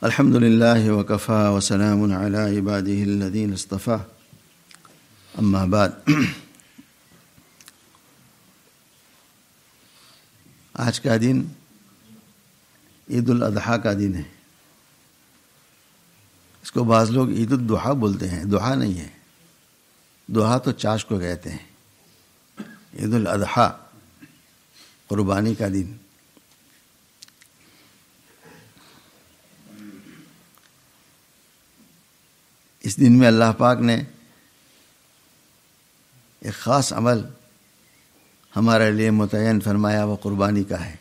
الحمد للہ وکفا وسلام علی عبادہ الذین اصطفیٰ اما بعد. آج کا دن عید الاضحیٰ کا دن ہے. اس کو بعض لوگ عید الضحیٰ بولتے ہیں. ضحیٰ نہیں ہے، ضحیٰ تو چاش کو کہتے ہیں. عید الاضحیٰ قربانی کا دن. اس دن میں اللہ پاک نے ایک خاص عمل ہمارے لیے متعین فرمایا، وہ قربانی کا ہے.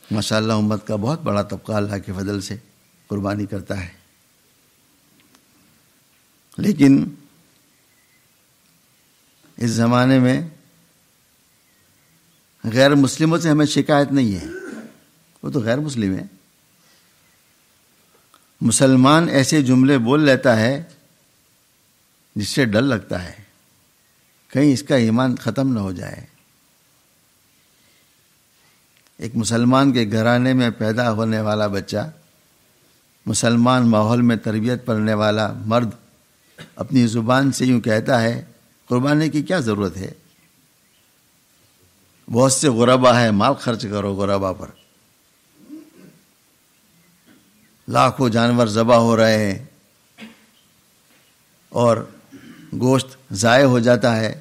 ماشاءاللہ امت کا بہت بڑا طبقہ اللہ کے فضل سے قربانی کرتا ہے، لیکن اس زمانے میں غیر مسلموں سے ہمیں شکایت نہیں ہے، وہ تو غیر مسلم ہے. مسلمان ایسے جملے بول لیتا ہے جس سے ڈر لگتا ہے کہیں اس کا ایمان ختم نہ ہو جائے. ایک مسلمان کے گھرانے میں پیدا ہونے والا بچہ، مسلمان ماحول میں تربیت پڑھنے والا مرد اپنی زبان سے یوں کہتا ہے قربانی کی کیا ضرورت ہے، بہت سے غربا ہے، مال خرچ کرو غربا پر. لاکھوں جانور ذبح ہو رہے ہیں اور گوشت ضائع ہو جاتا ہے،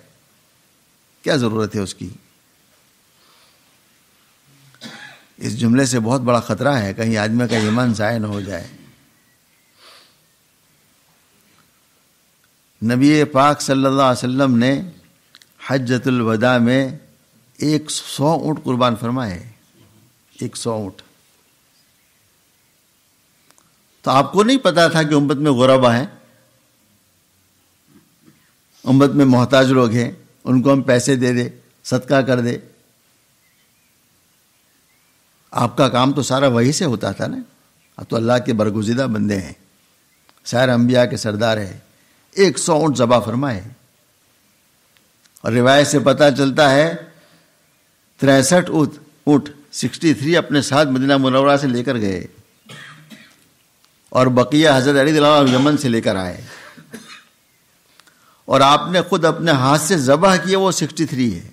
کیا ضرورت ہے اس کی. اس جملے سے بہت بڑا خطرہ ہے کہیں آدمی کا ایمان ضائع نہ ہو جائے. نبی پاک صلی اللہ علیہ وسلم نے حجۃ الوداع میں 100 اونٹ قربان فرمائے. 100 اونٹ. تو آپ کو نہیں پتا تھا کہ امت میں غربا ہیں، امت میں محتاج لوگ ہیں، ان کو ہم پیسے دے دے، صدقہ کر دے. آپ کا کام تو سارا وہی سے ہوتا تھا نا. اب تو اللہ کے برگزیدہ بندے ہیں، سارے انبیاء کے سردار ہیں. 100 اونٹ ذبح فرمائے. اور روایت سے پتہ چلتا ہے 63 اونٹ 63 اپنے ساتھ مدینہ منورہ سے لے کر گئے، اور بقیہ حضرت علی رضی اللہ عنہ یمن سے لے کر آئے. اور آپ نے خود اپنے ہاتھ سے ذبح کیے، وہ 63 ہے.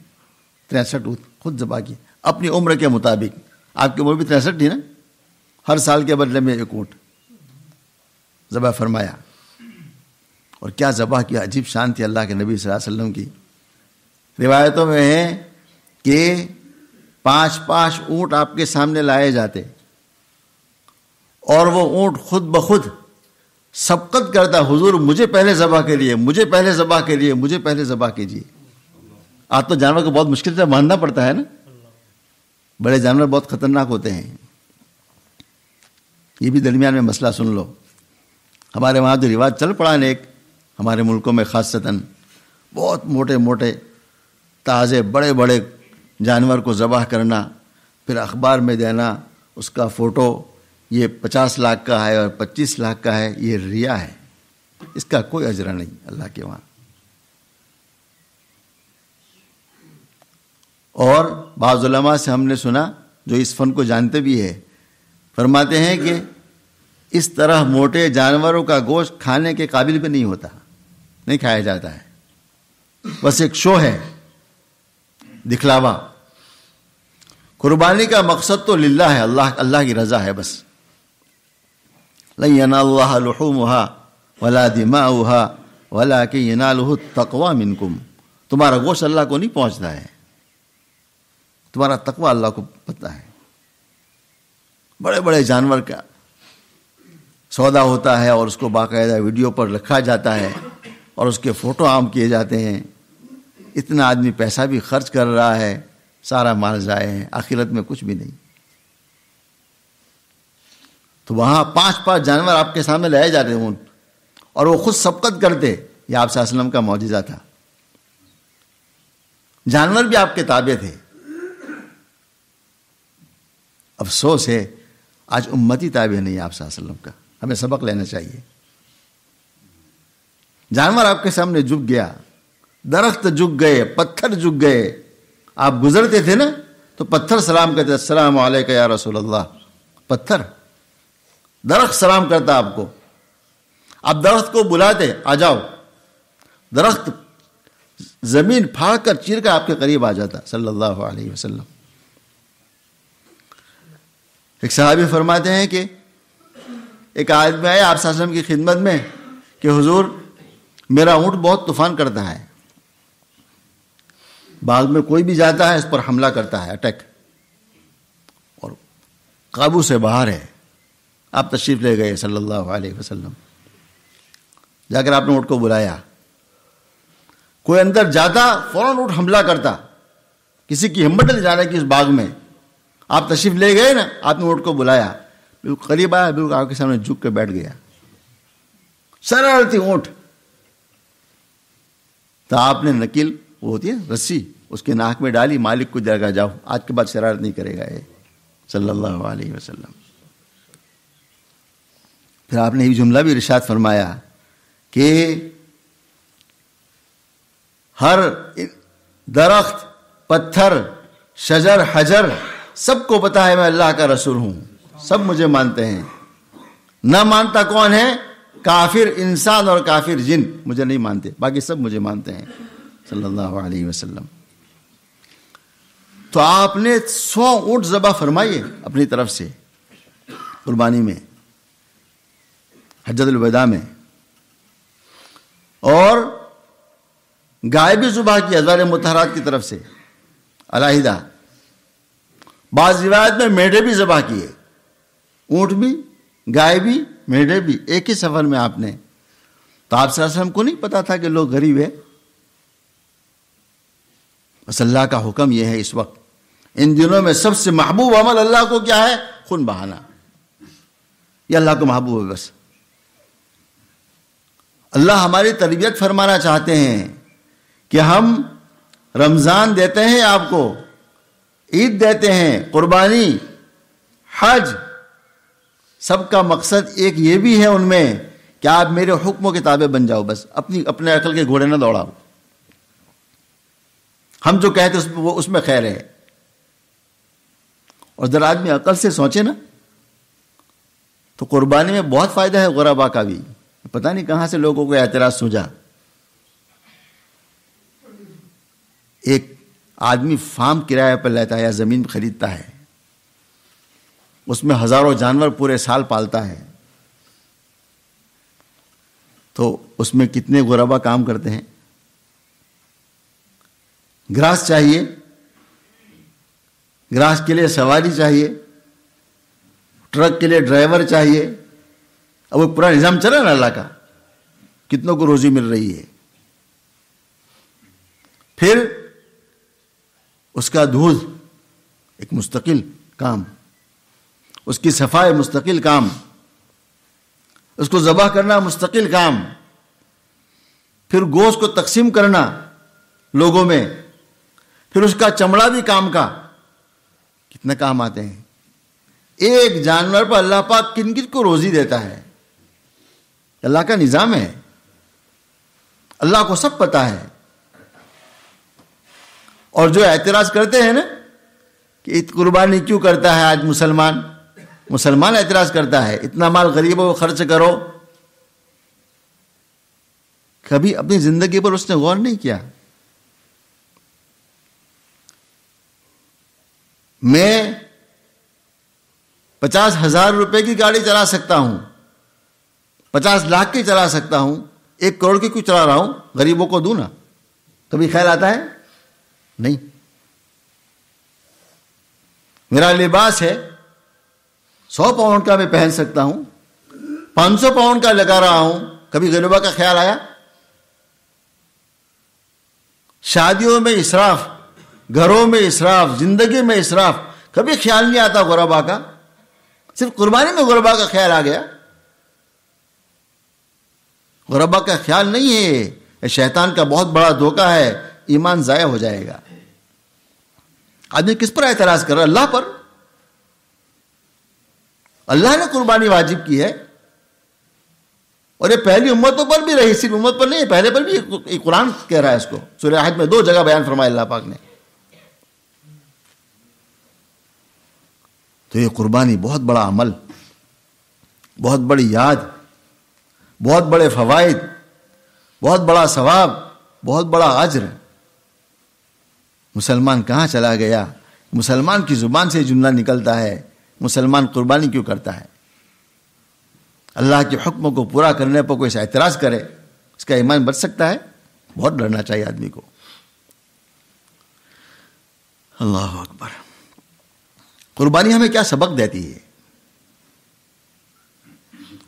63 اونٹ خود ذبح کیے اپنی عمر کے مطابق. آپ کی عمر بھی 63 تھی نا. ہر سال کے بدلے میں 1 اونٹ ذبح فرمایا. اور کیا ذبح کی عجیب شان تھی اللہ کے نبی صلی اللہ علیہ وسلم کی. روایتوں میں ہے کہ 5 اونٹ آپ کے سامنے لائے جاتے، اور وہ اونٹ خود بخود سبقت کرتا، حضور مجھے پہلے ذبح کریے، مجھے پہلے ذبح کریے، مجھے پہلے ذبح کیجیے. آج تو جانور کو بہت مشکل سے باندھنا پڑتا ہے نا. بڑے جانور بہت خطرناک ہوتے ہیں. یہ بھی درمیان میں مسئلہ سن لو. ہمارے وہاں جو رواج چل پڑا نا، ایک ہمارے ملکوں میں خاصتاً بہت موٹے موٹے تازے بڑے بڑے جانور کو ذبح کرنا، پھر اخبار میں دینا اس کا فوٹو، یہ 50 لاکھ کا ہے اور 25 لاکھ کا ہے. یہ ریا ہے، اس کا کوئی اجر نہیں اللہ کے وہاں. اور بعض علماء سے ہم نے سنا جو اس فن کو جانتے بھی ہے، فرماتے ہیں کہ اس طرح موٹے جانوروں کا گوشت کھانے کے قابل بھی نہیں ہوتا، نہیں کھایا جاتا ہے. بس ایک شو ہے، دکھلاوا. قربانی کا مقصد تو للہ ہے، اللہ کی رضا ہے بس. لن ينال الله لحومها ولا دماؤها ولكن يناله التقوى منكم. تمہارا گوشت اللہ کو نہیں پہنچتا ہے، تمہارا تقوی اللہ کو پتہ ہے. بڑے بڑے جانور کا سودا ہوتا ہے اور اس کو باقاعدہ ویڈیو پر رکھا جاتا ہے اور اس کے فوٹو عام کیے جاتے ہیں. اتنا آدمی پیسہ بھی خرچ کر رہا ہے، سارا مال ضائع ہے، آخرت میں کچھ بھی نہیں. تو وہاں 5 جانور آپ کے سامنے لائے جاتے ہوں اور وہ خود سبقت کرتے. یہ آپ صلی اللہ علیہ وسلم کا معجزہ تھا. جانور بھی آپ کے تابع تھے. افسوس ہے آج امتی تابع نہیں ہے آپ صلی اللہ علیہ وسلم کا. ہمیں سبق لینا چاہیے. جانور آپ کے سامنے جھک گیا، درخت جھک گئے، پتھر جھک گئے. آپ گزرتے تھے نا تو پتھر سلام کہتے السلام علیکم یا رسول اللہ. پتھر، درخت سلام کرتا آپ کو. آپ درخت کو بلاتے آ جاؤ، درخت زمین پھاڑ کر چیر کر آپ کے قریب آ جاتا صلی اللہ علیہ وسلم. ایک صحابی فرماتے ہیں کہ ایک آدمی آئے آپ صلی اللہ علیہ وسلم کی خدمت میں کہ حضور میرا اونٹ بہت طوفان کرتا ہے، باغ میں کوئی بھی جاتا ہے اس پر حملہ کرتا ہے، اٹیک، اور قابو سے باہر ہے. آپ تشریف لے گئے صلی اللہ علیہ وسلم، جا کر آپ نے اونٹ کو بلایا. کوئی اندر جاتا فوراً اونٹ حملہ کرتا، کسی کی ہمت نہیں جانے کی اس باغ میں. آپ تشریف لے گئے نا، آپ نے اونٹ کو بلایا، بالکل قریب آیا، بالکل آپ کے سامنے جھک کے بیٹھ گیا، سرل تھی اونٹ. تو آپ نے نکیل، وہ ہوتی ہے رسی، اس کے ناک میں ڈالی، مالک کو جگہ جاؤ، آج کے بعد شرارت نہیں کرے گا یہ صلی اللہ علیہ وسلم. پھر آپ نے یہ جملہ بھی ارشاد فرمایا کہ ہر درخت، پتھر، شجر، حجر، سب کو پتا ہے میں اللہ کا رسول ہوں، سب مجھے مانتے ہیں. نہ مانتا کون ہے؟ کافر انسان اور کافر جن مجھے نہیں مانتے، باقی سب مجھے مانتے ہیں صلی اللہ علیہ وسلم. تو آپ نے 100 اونٹ ذبح فرمائیے اپنی طرف سے قربانی میں، حجۃ الوداع میں، اور گائے بھی ذبح کی ازواج مطہرات کی طرف سے علیحدہ. بعض روایت میں میڑھے بھی ذبح کیے، اونٹ بھی، گائے بھی، میڑھے بھی، ایک ہی سفر میں آپ نے. تو آپ صلی اللہ علیہ وسلم کو نہیں پتا تھا کہ لوگ غریب ہیں. بس اللہ کا حکم یہ ہے اس وقت ان دنوں میں سب سے محبوب عمل اللہ کو کیا ہے؟ خون بہانا. یہ اللہ کو محبوب ہے. بس اللہ ہماری تربیت فرمانا چاہتے ہیں کہ ہم رمضان دیتے ہیں آپ کو، عید دیتے ہیں، قربانی، حج، سب کا مقصد ایک یہ بھی ہے ان میں کہ آپ میرے حکموں کے تابع بن جاؤ. بس اپنے عقل کے گھوڑے نہ دوڑاؤ. ہم جو کہتے ہیں وہ اس میں خیر ہے. اور ذرا آدمی عقل سے سوچے نا تو قربانی میں بہت فائدہ ہے غربا کا بھی. پتہ نہیں کہاں سے لوگوں کو اعتراض سوجا. ایک آدمی فارم کرایہ پر لیتا ہے یا زمین خریدتا ہے، اس میں ہزاروں جانور پورے سال پالتا ہے، تو اس میں کتنے غربا کام کرتے ہیں. گراس چاہیے، گراس کے لیے سواری چاہیے، ٹرک کے لیے ڈرائیور چاہیے. اب وہ پورا نظام چل رہا ہے نا اللہ کا، کتنوں کو روزی مل رہی ہے. پھر اس کا دودھ ایک مستقل کام، اس کی صفائی مستقل کام، اس کو ذبح کرنا مستقل کام، پھر گوشت کو تقسیم کرنا لوگوں میں، پھر اس کا چمڑا بھی کام کا. کتنے کام آتے ہیں. ایک جانور پر اللہ پاک کن کن کو روزی دیتا ہے. اللہ کا نظام ہے، اللہ کو سب پتا ہے. اور جو اعتراض کرتے ہیں نا کہ قربانی کیوں کرتا ہے آج مسلمان اعتراض کرتا ہے، اتنا مال غریبوں کو خرچ کرو. کبھی اپنی زندگی پر اس نے غور نہیں کیا. میں 50,000 روپے کی گاڑی چلا سکتا ہوں، 50 لاکھ کی چلا سکتا ہوں، 1 کروڑ کی کیوں چلا رہا ہوں؟ غریبوں کو دوں نا. کبھی خیال آتا ہے؟ نہیں. میرا لباس ہے 100 پاؤنڈ کا میں پہن سکتا ہوں، 500 پاؤنڈ کا لگا رہا ہوں، کبھی غریبوں کا خیال آیا؟ شادیوں میں اسراف، گھروں میں اسراف، زندگی میں اسراف، کبھی خیال نہیں آتا غربا کا. صرف قربانی میں غربا کا خیال آ گیا. غربا کا خیال نہیں ہے، یہ شیطان کا بہت بڑا دھوکہ ہے. ایمان ضائع ہو جائے گا. آدمی کس پر اعتراض کر رہا ہے؟ اللہ پر. اللہ نے قربانی واجب کی ہے، اور یہ پہلی امتوں پر بھی رہی، صرف امت پر نہیں ہے، پہلے پر بھی. قرآن کہہ رہا ہے اس کو، سورہ حج میں 2 جگہ بیان فرمایا اللہ پاک نے. تو یہ قربانی بہت بڑا عمل، بہت بڑی یاد، بہت بڑے فوائد، بہت بڑا ثواب، بہت بڑا اجر. مسلمان کہاں چلا گیا؟ مسلمان کی زبان سے جملہ نکلتا ہے، مسلمان قربانی کیوں کرتا ہے؟ اللہ کے حکم کو پورا کرنے پر کوئی اعتراض کرے، اس کا ایمان بچ سکتا ہے؟ بہت ڈرنا چاہیے آدمی کو. اللہ اکبر. قربانی ہمیں کیا سبق دیتی ہے؟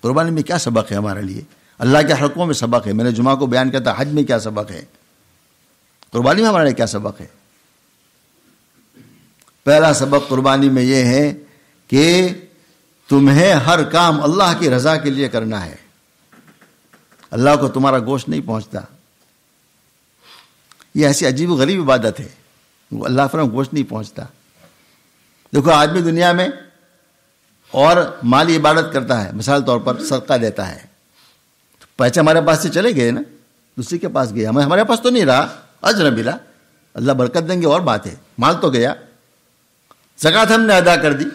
قربانی میں کیا سبق ہے ہمارے لیے؟ اللہ کے حکموں میں سبق ہے. میں نے جمعہ کو بیان کیا تھا، حج میں کیا سبق ہے، قربانی میں ہمارے لیے کیا سبق ہے؟ پہلا سبق قربانی میں یہ ہے کہ تمہیں ہر کام اللہ کی رضا کے لیے کرنا ہے. اللہ کو تمہارا گوشت نہیں پہنچتا. یہ ایسی عجیب و غریب عبادت ہے، اللہ فرماتا گوشت نہیں پہنچتا. دیکھو آدمی دنیا میں اور مالی عبادت کرتا ہے، مثال طور پر صدقہ دیتا ہے، پیسے ہمارے پاس سے چلے گئے نا، دوسری کے پاس گیا، ہمارے پاس تو نہیں رہا، اجر ملا، اللہ برکت دیں گے اور بات ہے، مال تو گیا. زکوٰۃ ہم نے ادا کر دی،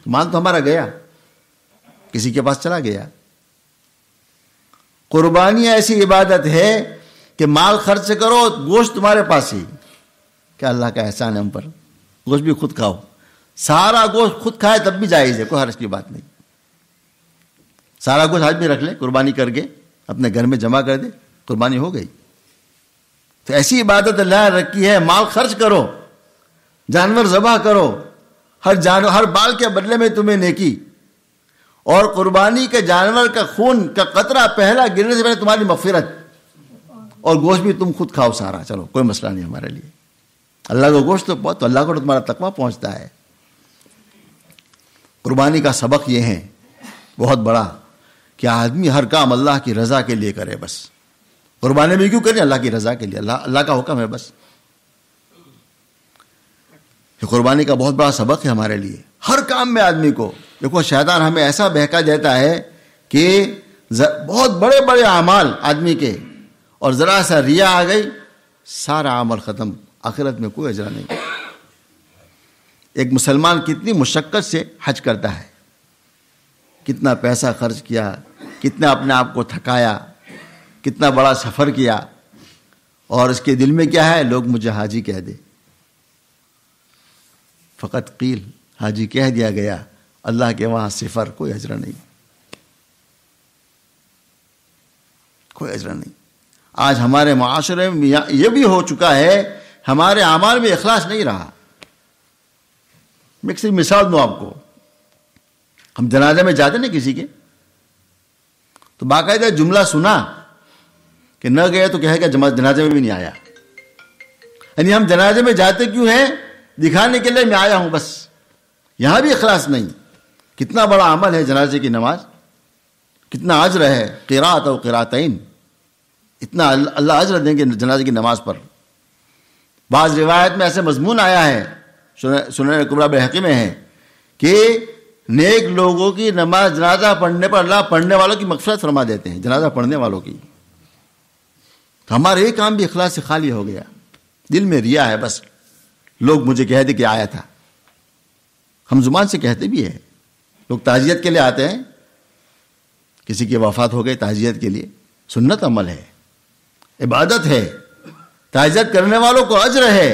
مال تو ہمارا گیا، کسی کے پاس چلا گیا. قربانی ایسی عبادت ہے کہ مال خرچ کرو، گوشت تمہارے پاس ہی. کیا اللہ کا احسان ہے ہم پر؟ گوشت بھی خود کھاؤ، سارا گوشت خود کھائے تب بھی جائز ہے، کوئی حرج کی بات نہیں. سارا گوشت آدمی رکھ لے قربانی کر کے، اپنے گھر میں جمع کر دے، قربانی ہو گئی. تو ایسی عبادت اللہ نے رکھی ہے، مال خرچ کرو، جانور ذبح کرو، ہر بال کے بدلے میں تمہیں نیکی. اور قربانی کے جانور کا خون کا قطرہ پہلا گرنے سے پہلے تمہاری مغفرت، اور گوشت بھی تم خود کھاؤ سارا، چلو کوئی مسئلہ نہیں ہمارے لیے. اللہ کو گوشت تو اللہ کو تمہارا تقویٰ پہنچتا ہے. قربانی کا سبق یہ ہے بہت بڑا کہ آدمی ہر کام اللہ کی رضا کے لیے کرے. بس قربانی بھی کیوں کریں؟ اللہ کی رضا کے لیے، اللہ کا حکم ہے بس. یہ قربانی کا بہت بڑا سبق ہے ہمارے لیے. ہر کام میں آدمی کو دیکھو، شیطان ہمیں ایسا بہکا دیتا ہے کہ بہت بڑے بڑے اعمال آدمی کے، اور ذرا سا ریا آ گئی، سارا عمل ختم، آخرت میں کوئی اجر نہیں. ایک مسلمان کتنی مشقت سے حج کرتا ہے، کتنا پیسہ خرچ کیا، کتنا اپنے آپ کو تھکایا، کتنا بڑا سفر کیا، اور اس کے دل میں کیا ہے؟ لوگ مجھے حاجی کہہ دے. فقط قیل، حاجی کہہ دیا گیا، اللہ کے وہاں صفر، کوئی اجر نہیں، کوئی اجر نہیں. آج ہمارے معاشرے میں یہ بھی ہو چکا ہے، ہمارے اعمال میں اخلاص نہیں رہا. میں ایک مثال دوں آپ کو. ہم جنازے میں جاتے نا کسی کے، تو باقاعدہ جملہ سنا کہ نہ گئے تو کہے گا جنازے میں بھی نہیں آیا. یعنی ہم جنازے میں جاتے کیوں ہیں؟ دکھانے کے لیے میں آیا ہوں بس. یہاں بھی اخلاص نہیں. کتنا بڑا عمل ہے جنازے کی نماز، کتنا اجر ہے، قراءت و قراءتین، اتنا اللہ اجر دیں گے جنازے کی نماز پر. بعض روایت میں ایسے مضمون آیا ہے، سنن کبریٰ بحقی میں ہے، کہ نیک لوگوں کی نماز جنازہ پڑھنے پر اللہ پڑھنے والوں کی مغفرت فرما دیتے ہیں، جنازہ پڑھنے والوں کی. تو ہمارا یہ کام بھی اخلاص سے خالی ہو گیا. دل میں ریا ہے بس، لوگ مجھے کہہ دے کہ آیا تھا. ہم زبان سے کہتے بھی ہیں، لوگ تعزیت کے لیے آتے ہیں، کسی کی وفات ہو گئی تعزیت کے لیے، سنت عمل ہے، عبادت ہے. تعزیت کرنے والوں کو اجر ہے،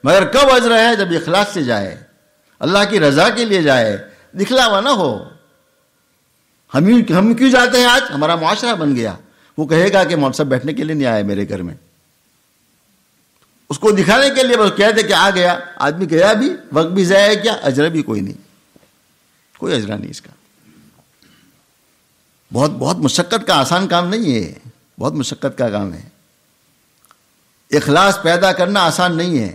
مگر کب اجر ہے؟ جب اخلاص سے جائے، اللہ کی رضا کے لیے جائے، دکھلاوا نہ ہو. ہم کیوں جاتے ہیں؟ آج ہمارا معاشرہ بن گیا، وہ کہے گا کہ ہم سب بیٹھنے کے لیے نہیں آئے میرے گھر میں، اس کو دکھانے کے لیے بس کہہ دے کہ آ گیا. آدمی گیا بھی، وقت بھی ضائع کیا، اجر بھی کوئی نہیں، کوئی اجر نہیں اس کا. بہت مشقت کا آسان کام نہیں ہے، بہت مشقت کا کام ہے. اخلاص پیدا کرنا آسان نہیں ہے.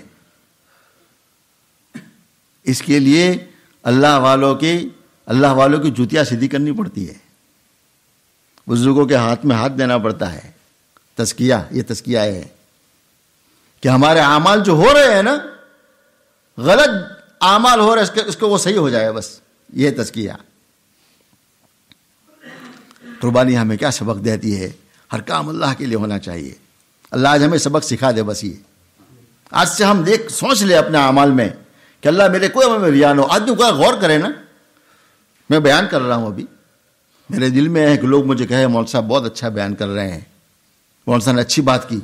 اس کے لیے اللہ والوں کی جوتیاں سیدھی کرنی پڑتی ہے، بزرگوں کے ہاتھ میں ہاتھ دینا پڑتا ہے. تزکیہ، یہ تزکیہ ہے کہ ہمارے اعمال جو ہو رہے ہیں نا، غلط اعمال ہو رہے ہیں، اس کو وہ صحیح ہو جائے، بس یہ تزکیہ. قربانی ہمیں کیا سبق دیتی ہے؟ ہر کام اللہ کے لیے ہونا چاہیے. اللہ آج ہمیں سبق سکھا دے. بس یہ آج سے ہم سوچ لے اپنے اعمال میں کہ اللہ میرے کوئی عمل میں ریا نہ ہو. آدمی کو غور کرے نا. میں بیان کر رہا ہوں ابھی, میرے دل میں ہے کہ لوگ مجھے کہے مولوی صاحب بہت اچھا بیان کر رہے ہیں, مولوی صاحب نے اچھی بات کی,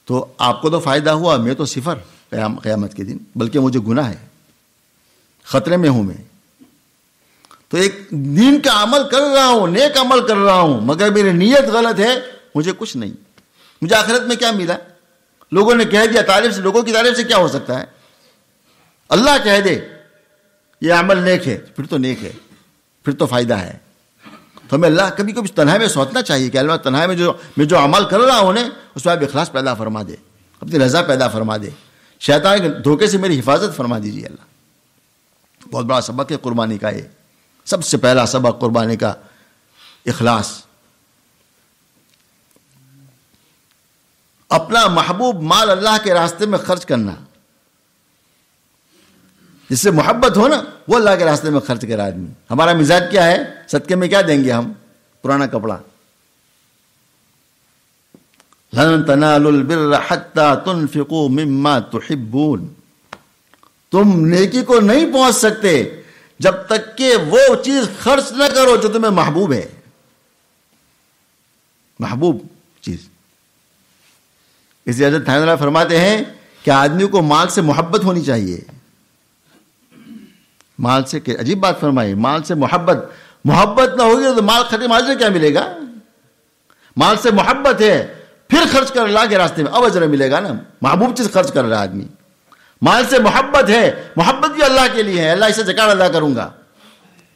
تو آپ کو تو فائدہ ہوا, میں تو صفر قیامت کے دن, بلکہ مجھے گناہ ہے, خطرے میں ہوں میں. تو ایک دین کا عمل کر رہا ہوں, نیک عمل کر رہا ہوں, مگر میری نیت غلط ہے, مجھے کچھ نہیں. مجھے آخرت میں کیا ملا؟ لوگوں نے کہہ دیا تعریف سے, لوگوں کی تعریف سے کیا ہو سکتا ہے؟ اللہ کہہ دے یہ عمل نیک ہے, پھر تو نیک ہے, پھر تو فائدہ ہے. تو ہمیں اللہ کبھی کبھی تنہائی میں سوچنا چاہیے کہ اللہ تنہائی میں جو عمل کر رہا ہوں اس میں آپ اخلاص پیدا فرما دے, اپنی رضا پیدا فرما دے, شیطان کے دھوکے سے میری حفاظت فرما دیجیے اللہ. بہت بڑا سبق ہے قربانی کا, یہ سب سے پہلا سبق قربانی کا اخلاص. اپنا محبوب مال اللہ کے راستے میں خرچ کرنا, جس سے محبت ہو نا وہ اللہ کے راستے میں خرچ کرے آدمی. ہمارا مزاج کیا ہے, صدقے میں کیا دیں گے ہم؟ پرانا کپڑا. لن تنالوا البر حتى تنفقوا مما تحبون. تم نیکی کو نہیں پہنچ سکتے جب تک کہ وہ چیز خرچ نہ کرو جو تمہیں محبوب ہے. محبوب چیز. اس لیے حضرت تھانوی فرماتے ہیں کہ آدمی کو مال سے محبت ہونی چاہیے. مال سے, کہ عجیب بات فرمائی, مال سے محبت نہ ہوگی تو مال ختم, اجر کیا ملے گا؟ مال سے محبت ہے پھر خرچ کر اللہ کے راستے میں, اب اجر ملے گا نا. محبوب چیز خرچ کر رہا ہے آدمی. مال سے محبت ہے, محبت بھی اللہ کے لیے ہے, اللہ اسے زکات ادا کروں گا,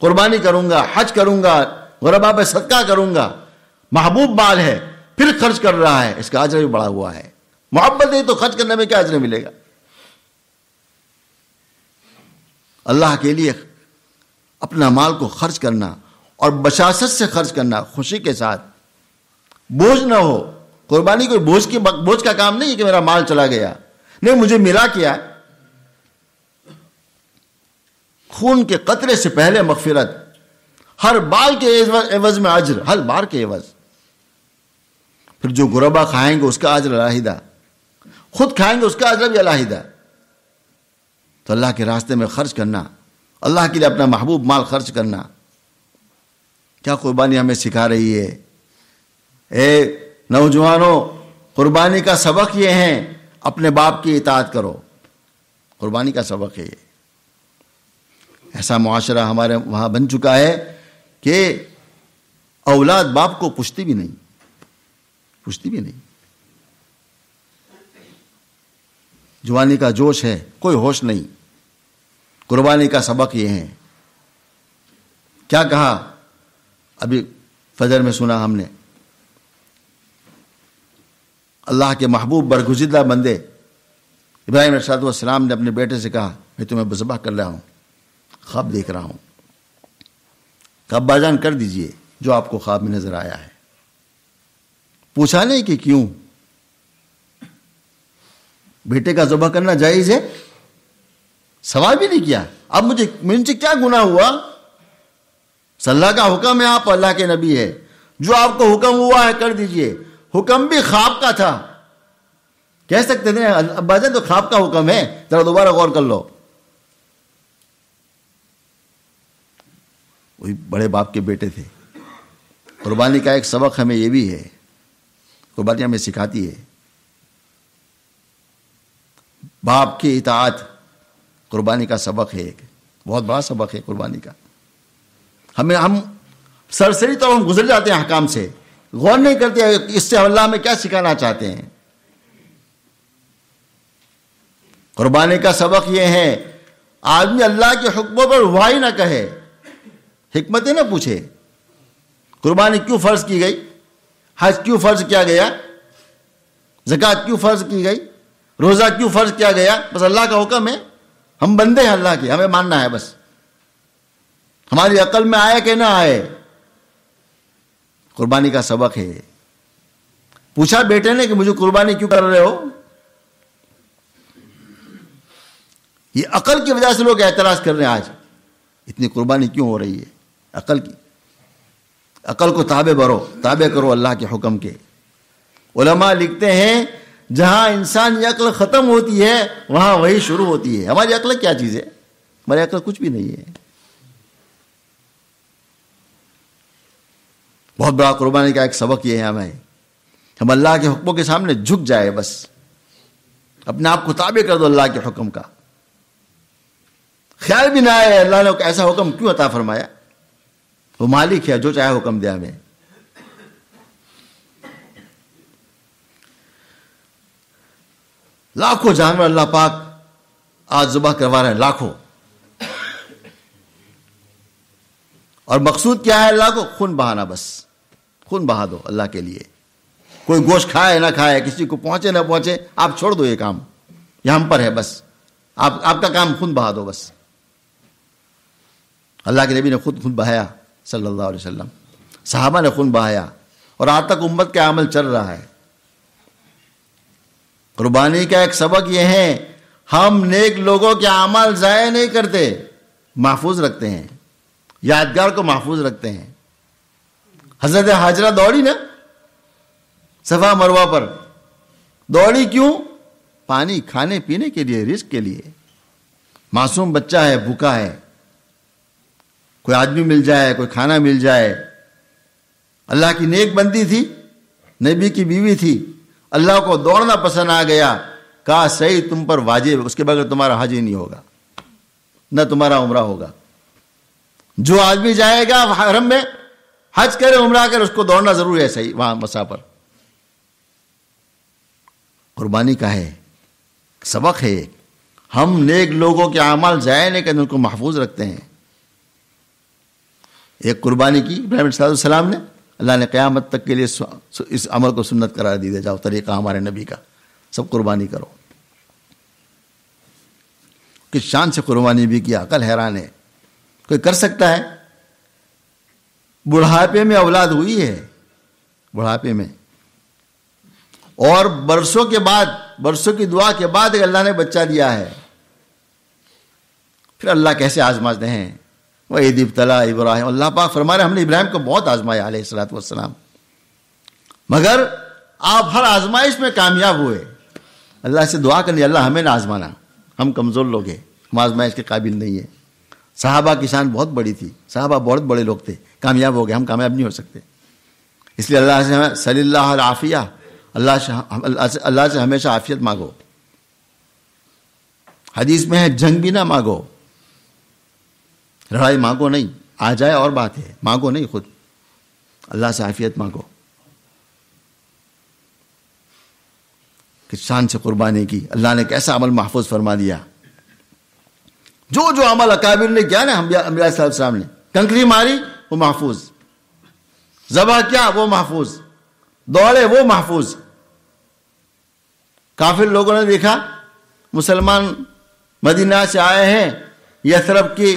قربانی کروں گا, حج کروں گا, غربا پہ صدقہ کروں گا. محبوب مال ہے پھر خرچ کر رہا ہے, اس کا اجر بھی بڑا ہوا ہے. محبت نہیں تو خرچ کرنے میں کیا اجر ملے گا؟ اللہ کے لیے اپنا مال کو خرچ کرنا اور بشاشت سے خرچ کرنا, خوشی کے ساتھ, بوجھ نہ ہو. قربانی کوئی بوجھ کا کام نہیں ہے کہ میرا مال چلا گیا, نہیں, مجھے ملا کیا؟ خون کے قطرے سے پہلے مغفرت, ہر بال کے عوض میں اجر, ہر بار کے عوض. پھر جو غربا کھائیں گے اس کا اجر علیحدہ, خود کھائیں گے اس کا اجر بھی علیحدہ. تو اللہ کے راستے میں خرچ کرنا, اللہ کے لیے اپنا محبوب مال خرچ کرنا, کیا قربانی ہمیں سکھا رہی ہے. اے نوجوانوں, قربانی کا سبق یہ ہے, اپنے باپ کی اطاعت کرو. قربانی کا سبق ہے یہ. ایسا معاشرہ ہمارے وہاں بن چکا ہے کہ اولاد باپ کو پوچھتی بھی نہیں. جوانی کا جوش ہے, کوئی ہوش نہیں. قربانی کا سبق یہ ہے. کیا کہا ابھی فجر میں سنا ہم نے, اللہ کے محبوب برگزیدہ بندے ابراہیم علیہ السلام نے اپنے بیٹے سے کہا میں تمہیں ذبح کر رہا ہوں, خواب دیکھ رہا ہوں. کہا ابا جان کر دیجئے جو آپ کو خواب میں نظر آیا ہے. پوچھا نہیں کہ کیوں. بیٹے کا ذبح کرنا جائز ہے, سوال بھی نہیں کیا. اب مجھ سے کیا گناہ ہوا؟ اللہ کا حکم ہے, آپ اللہ کے نبی ہے, جو آپ کو حکم ہوا ہے کر دیجئے. حکم بھی خواب کا تھا. کہہ سکتے تھے ابا جان تو خواب کا حکم ہے, ذرا دوبارہ غور کر لو. وہی بڑے باپ کے بیٹے تھے. قربانی کا ایک سبق ہمیں یہ بھی ہے, قربانی ہمیں سکھاتی ہے باپ کی اطاعت. قربانی کا سبق ہے, ایک بہت بڑا سبق ہے قربانی کا. ہم سرسری طور ہم گزر جاتے ہیں احکام سے, غور نہیں کرتے اس سے اللہ ہمیں کیا سکھانا چاہتے ہیں. قربانی کا سبق یہ ہے آدمی اللہ کے حکموں پر واہی نہ کہے, حکمتیں نہ پوچھے. قربانی کیوں فرض کی گئی, حج کیوں فرض کیا گیا, زکوٰۃ کیوں فرض کی گئی, روزہ کیوں فرض کیا گیا؟ بس اللہ کا حکم ہے, ہم بندے ہیں اللہ کے, ہمیں ماننا ہے بس. ہماری عقل میں آئے کہ نہ آئے. قربانی کا سبق ہے. پوچھا بیٹے نے کہ مجھے قربانی کیوں کر رہے ہو؟ یہ عقل کی وجہ سے لوگ اعتراض کر رہے ہیں آج, اتنی قربانی کیوں ہو رہی ہے؟ عقل کی, عقل کو تابع کرو اللہ کے حکم کے. علماء لکھتے ہیں جہاں انسانی عقل ختم ہوتی ہے وہاں وہی شروع ہوتی ہے. ہماری عقل کیا چیز ہے؟ ہماری عقل کچھ بھی نہیں ہے. بہت بڑا قربانی کا ایک سبق یہ ہے ہم اللہ کے حکموں کے سامنے جھک جائے، بس اپنے آپ کو تابع کر دو اللہ کے حکم کا. خیال بھی نہ آئے اللہ نے ایسا حکم کیوں عطا فرمایا، وہ مالک ہے جو چاہے حکم دے ہمیں. لاکھوں جانور اللہ پاک آج ذبح کروا رہے ہیں، لاکھوں. اور مقصود کیا ہے اللہ کو؟ خون بہانا، بس خون بہا دو اللہ کے لیے. کوئی گوشت کھائے نہ کھائے، کسی کو پہنچے نہ پہنچے، آپ چھوڑ دو یہ کام، یہ ہم پر ہے. بس آپ کا کام خون بہا دو بس. اللہ کے نبی نے خود خون بہایا صلی اللہ علیہ وسلم، صحابہ نے خون بہایا، اور آج تک امت کا عمل چل رہا ہے. قربانی کا ایک سبق یہ ہے، ہم نیک لوگوں کے اعمال ضائع نہیں کرتے، محفوظ رکھتے ہیں، یادگار کو محفوظ رکھتے ہیں. حضرت حاجرہ دوڑی نا صفا مروہ پر، دوڑی کیوں؟ پانی کھانے پینے کے لیے، رزق کے لیے. معصوم بچہ ہے، بھوکا ہے، کوئی آدمی مل جائے، کوئی کھانا مل جائے. اللہ کی نیک بندی تھی، نبی کی بیوی تھی، اللہ کو دوڑنا پسند آ گیا، کہا صحیح تم پر واجب، اس کے بغیر تمہارا حج ہی نہیں ہوگا، نہ تمہارا عمرہ ہوگا. جو آدمی جائے گا حرم میں، حج کرے عمرہ کرے، اس کو دوڑنا ضروری ہے، صحیح وہاں مسا پر. قربانی کا ہے سبق ہے، ہم نیک لوگوں کے اعمال ضائع نہیں کرتے، ان کو محفوظ رکھتے ہیں. ایک قربانی کی ابراہیم علیہ السلام نے، اللہ نے قیامت تک کے لیے اس عمل کو سنت قرار دی. جاؤ طریقہ ہمارے نبی کا، سب قربانی کرو. کس شان سے قربانی بھی کیا، عقل حیران ہے. کوئی کر سکتا ہے؟ بڑھاپے میں اولاد ہوئی ہے، بڑھاپے میں، اور برسوں کے بعد، برسوں کی دعا کے بعد اللہ نے بچہ دیا ہے. پھر اللہ کیسے آزماتے ہیں. وَإِذِ ابْتَلَىٰ إِبْرَاهِيمَ، اللہ پاک فرما رہے ہم نے ابراہیم کو بہت آزمایا علیہ الصلوۃ والسلام، مگر آپ ہر آزمائش میں کامیاب ہوئے. اللہ سے دعا کرنی، اللہ ہمیں نہ آزمانا، ہم کمزور لوگ ہیں، ہم آزمائش کے قابل نہیں ہیں. صحابہ کی شان بہت بڑی تھی، صحابہ بہت بڑے لوگ تھے، کامیاب ہو گئے، ہم کامیاب نہیں ہو سکتے. اس لیے اللہ سے صلی اللہ العافیہ، اللہ سے ہمیشہ عافیت مانگو. حدیث میں ہے جنگ بھی نہ مانگو، لڑائی مانگو نہیں، آ جائے اور بات ہے، مانگو نہیں، خود اللہ سے عافیت مانگو. کس شان سے قربانی کی، اللہ نے کیسا عمل محفوظ فرما دیا. جو عمل اکابر نے کیا نا، انبیاء صلی اللہ علیہ وسلم نے، کنکری ماری وہ محفوظ، ذبح کیا وہ محفوظ، دوڑے وہ محفوظ. کافر لوگوں نے دیکھا مسلمان مدینہ سے آئے ہیں، یثرب کی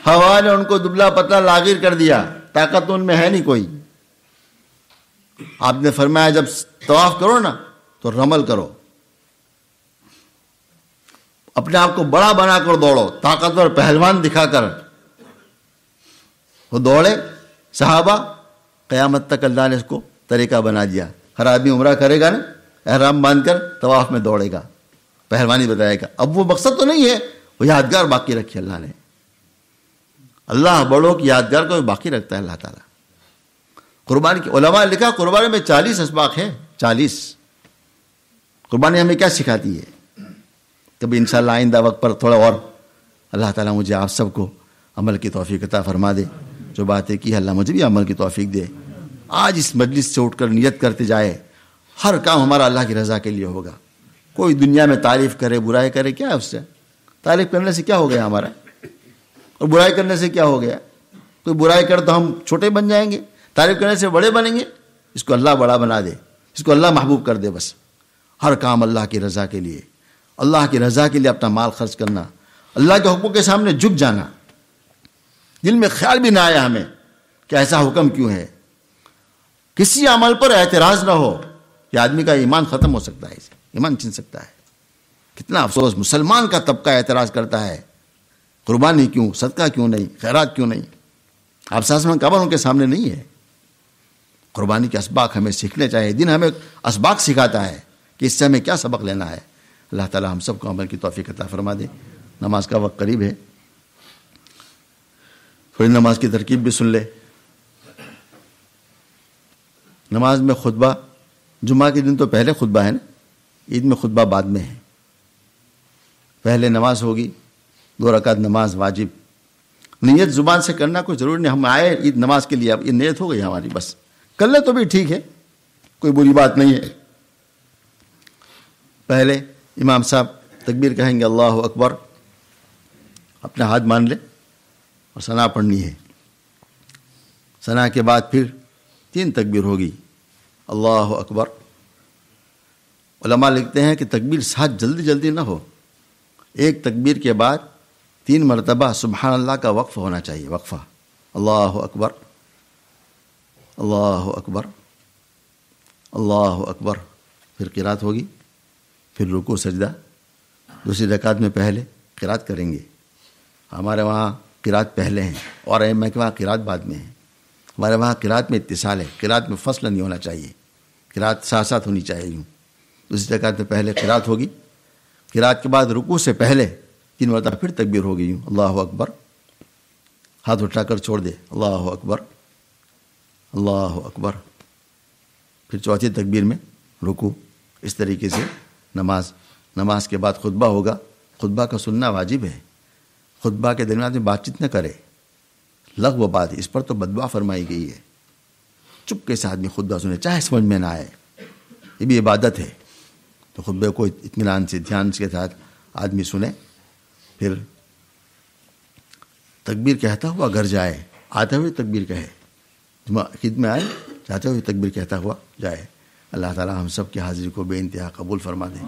ہوا نے ان کو دبلا پتلا لاغر کر دیا، طاقت ان میں ہے نہیں کوئی. آپ نے فرمایا جب طواف کرو نا تو رمل کرو، اپنے آپ کو بڑا بنا کر دوڑو، طاقتور پہلوان دکھا کر. وہ دوڑے صحابہ، قیامت تک اللہ نے اس کو طریقہ بنا دیا. ہر آدمی عمرہ کرے گا نا، احرام باندھ کر طواف میں دوڑے گا، پہلوانی بتائے گا. اب وہ مقصد تو نہیں ہے، وہ یادگار باقی رکھی اللہ نے. اللہ بڑوں کی یادگار کو بھی باقی رکھتا ہے اللہ تعالیٰ. قربانی کی علماء لکھا قربانی میں 40 اسباق ہیں، 40. قربانی ہمیں کیا سکھاتی ہے؟ کبھی انشاءاللہ آئندہ وقت پر تھوڑا اور اللہ تعالیٰ مجھے آپ سب کو عمل کی توفیق عطا فرما دے. جو باتیں کی اللہ مجھے بھی عمل کی توفیق دے. آج اس مجلس سے اٹھ کر نیت کرتے جائے، ہر کام ہمارا اللہ کی رضا کے لیے ہوگا. کوئی دنیا میں تعریف کرے، برائی کرے، کیا ہے اس سے؟ تعریف کرنے سے کیا ہو گیا ہمارا، اور برائی کرنے سے کیا ہو گیا؟ کوئی برائی کر تو ہم چھوٹے بن جائیں گے، تعریف کرنے سے بڑے بنیں گے. اس کو اللہ بڑا بنا دے، اس کو اللہ محبوب کر دے. بس ہر کام اللہ کی رضا کے لیے، اللہ کی رضا کے لیے اپنا مال خرچ کرنا، اللہ کے حکموں کے سامنے جھک جانا. دل میں خیال بھی نہ آیا ہمیں کہ ایسا حکم کیوں ہے. کسی عمل پر اعتراض نہ ہو، یہ آدمی کا ایمان ختم ہو سکتا ہے، ایمان چھن سکتا ہے. کتنا افسوس، مسلمان کا طبقہ اعتراض کرتا ہے، قربانی کیوں، صدقہ کیوں نہیں، خیرات کیوں نہیں. آپ ساسمان قبر ان کے سامنے نہیں ہے. قربانی کے اسباق ہمیں سیکھنے چاہیے. دن ہمیں اسباق سکھاتا ہے کہ اس سے ہمیں کیا سبق لینا ہے. اللہ تعالی ہم سب کو عمل کی توفیق عطا فرما دے. نماز کا وقت قریب ہے، تھوڑی نماز کی ترکیب بھی سن لے. نماز میں خطبہ، جمعہ کے دن تو پہلے خطبہ ہے نا، عید میں خطبہ بعد میں ہے. پہلے نماز ہوگی، 2 رکعت نماز واجب. نیت زبان سے کرنا کوئی ضروری نہیں، ہم آئے عید نماز کے لیے، اب یہ نیت ہو گئی ہماری، بس کر لے تو بھی ٹھیک ہے، کوئی بری بات نہیں ہے. پہلے امام صاحب تکبیر کہیں گے اللہ اکبر، اپنا ہاتھ مان لے اور ثنا پڑھنی ہے. ثنا کے بعد پھر 3 تکبیر ہوگی، اللہ اکبر. علماء لکھتے ہیں کہ تکبیر ساتھ جلدی جلدی نہ ہو، ایک تکبیر کے بعد 3 مرتبہ سبحان اللہ کا وقفہ ہونا چاہیے، وقفہ. اللہ اکبر، اللہ اکبر، اللہ اکبر. پھر قرات ہوگی، پھر رکوع سجدہ. دوسری رکعت میں پہلے قرات کریں گے. ہمارے وہاں قرات پہلے ہیں اور ائمہ کے وہاں قرات بعد میں ہیں. ہمارے وہاں قرات میں اتصال ہے، قرات میں فصل نہیں ہونا چاہیے، قرات ساتھ ساتھ ہونی چاہیے. یوں دوسری رکعت میں پہلے قرات ہوگی، قرات کے بعد رکوع سے پہلے 3 مرتبہ پھر تکبیر ہوگی، یوں اللہ اکبر، ہاتھ اٹھا کر چھوڑ دے، اللہ اکبر، اللہ اکبر. پھر چوتھی تکبیر میں رکوع. اس طریقے سے نماز کے بعد خطبہ ہوگا. خطبہ کا سننا واجب ہے. خطبہ کے درمیان میں بات چیت نہ کرے، لغو بات، اس پر تو بددعا فرمائی گئی ہے. چپکے سے آدمی خطبہ سنے، چاہے سمجھ میں نہ آئے، یہ بھی عبادت ہے. تو خطبے کو اطمینان سے، دھیان کے ساتھ آدمی سنے. پھر تکبیر کہتا ہوا گھر جائے، آتے ہوئے تکبیر کہے. عید میں آئے، جاتے ہوئے تکبیر کہتا ہوا جائے. اللہ تعالی ہم سب کی حاضری کو بے انتہا قبول فرما دے.